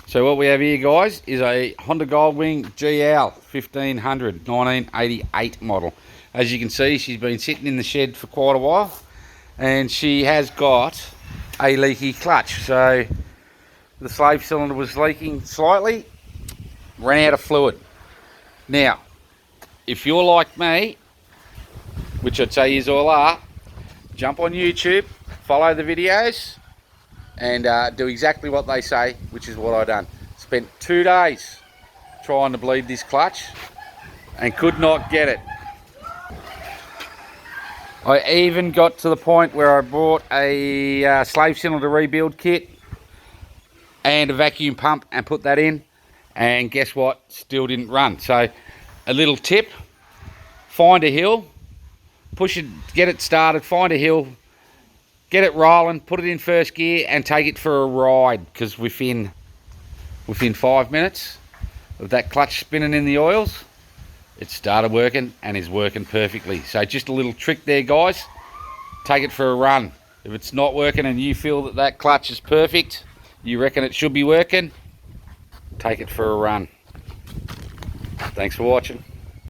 So what we have here, guys, is a Honda Goldwing GL 1500 1988 model. As you can see, she's been sitting in the shed for quite a while, and she has got a leaky clutch. So the slave cylinder was leaking slightly, ran out of fluid. Now, if you're like me, which I'd say you all are, jump on YouTube, follow the videos, and do exactly what they say, which is what I done. Spent 2 days trying to bleed this clutch and could not get it. I even got to the point where I bought a slave cylinder rebuild kit and a vacuum pump and put that in, and guess what? Still didn't run. So a little tip: find a hill, push it, get it started, find a hill, get it rolling, put it in first gear and take it for a ride, because within 5 minutes of that clutch spinning in the oils, it started working and is working perfectly. So just a little trick there, guys. Take it for a run. If it's not working and you feel that that clutch is perfect, you reckon it should be working, take it for a run. Thanks for watching.